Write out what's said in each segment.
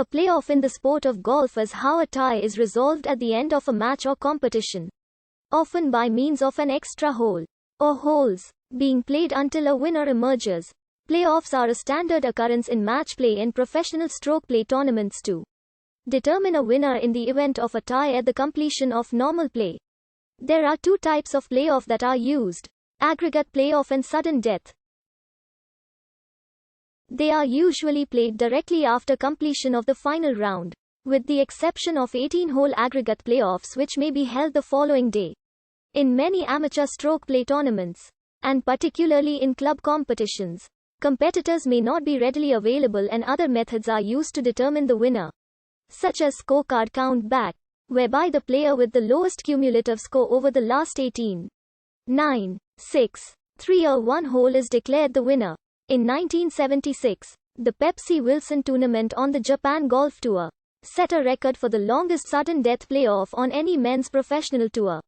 A playoff in the sport of golf is how a tie is resolved at the end of a match or competition, often by means of an extra hole, or holes, being played until a winner emerges. Playoffs are a standard occurrence in match play in professional stroke play tournaments to determine a winner in the event of a tie at the completion of normal play. There are two types of playoff that are used: aggregate playoff and sudden death. They are usually played directly after completion of the final round, with the exception of 18-hole aggregate playoffs which may be held the following day. In many amateur stroke play tournaments, and particularly in club competitions, competitors may not be readily available and other methods are used to determine the winner, such as scorecard count back, whereby the player with the lowest cumulative score over the last 18, 9, 6, 3 or 1 hole is declared the winner. In 1976, the Pepsi-Wilson tournament on the Japan Golf Tour set a record for the longest sudden death playoff on any men's professional tour.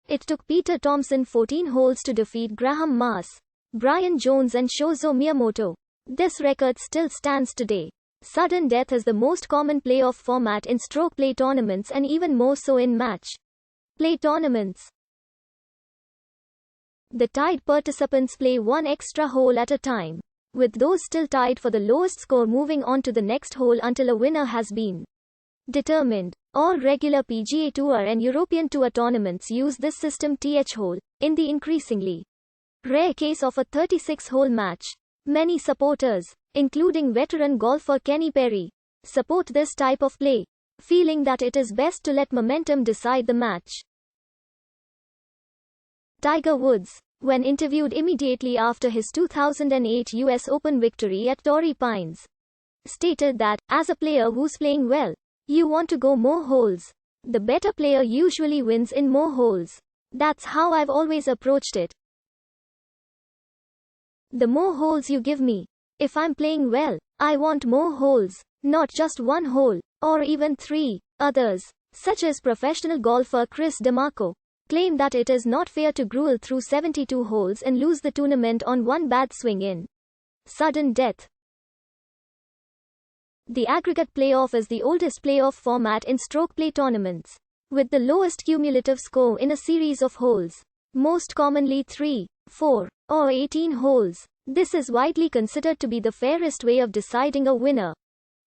It took Peter Thomson 14 holes to defeat Graham Maas, Brian Jones and Shozo Miyamoto. This record still stands today. Sudden death is the most common playoff format in stroke play tournaments and even more so in match play tournaments. The tied participants play one extra hole at a time, with those still tied for the lowest score moving on to the next hole until a winner has been determined. All regular PGA Tour and European Tour tournaments use this system th-hole. In the increasingly rare case of a 36-hole match, many supporters, including veteran golfer Kenny Perry, support this type of play, feeling that it is best to let momentum decide the match. Tiger Woods, when interviewed immediately after his 2008 US Open victory at Torrey Pines, stated that, as a player who's playing well, you want to go more holes. The better player usually wins in more holes. That's how I've always approached it. The more holes you give me. If I'm playing well, I want more holes, not just 1 hole, or even 3. Others, such as professional golfer Chris DeMarco, claim that it is not fair to gruel through 72 holes and lose the tournament on one bad swing in sudden death. The aggregate playoff is the oldest playoff format in stroke play tournaments, with the lowest cumulative score in a series of holes, most commonly 3, 4, or 18 holes. This is widely considered to be the fairest way of deciding a winner,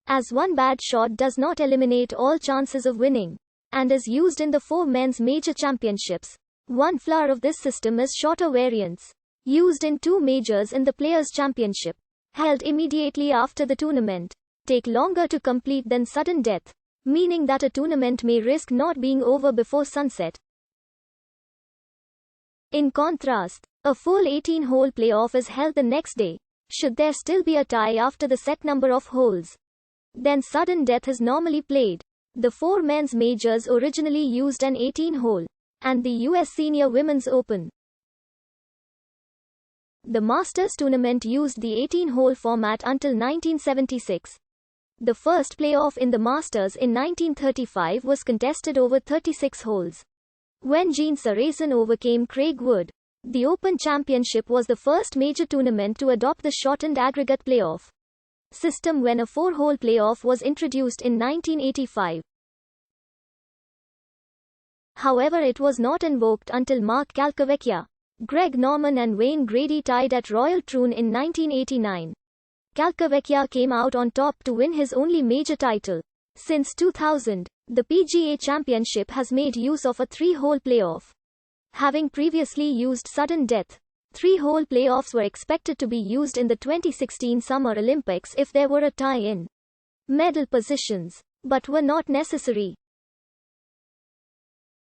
as one bad shot does not eliminate all chances of winning, and is used in the 4 men's major championships. One flower of this system is shorter variants, used in 2 majors in the Players' Championship, held immediately after the tournament, take longer to complete than sudden death, meaning that a tournament may risk not being over before sunset. In contrast, a full 18-hole playoff is held the next day, should there still be a tie after the set number of holes. Then sudden death is normally played. The 4 men's majors originally used an 18-hole, and the US Senior Women's Open. The Masters tournament used the 18-hole format until 1976. The first playoff in the Masters in 1935 was contested over 36 holes, when Gene Sarazen overcame Craig Wood. The Open Championship was the first major tournament to adopt the shortened aggregate playoff system when a 4-hole playoff was introduced in 1985. However, it was not invoked until Mark Calcavecchia, Greg Norman and Wayne Grady tied at Royal Troon in 1989. Calcavecchia came out on top to win his only major title. Since 2000, the PGA Championship has made use of a 3-hole playoff. Having previously used sudden death, 3-hole playoffs were expected to be used in the 2016 Summer Olympics if there were a tie in medal positions, but were not necessary.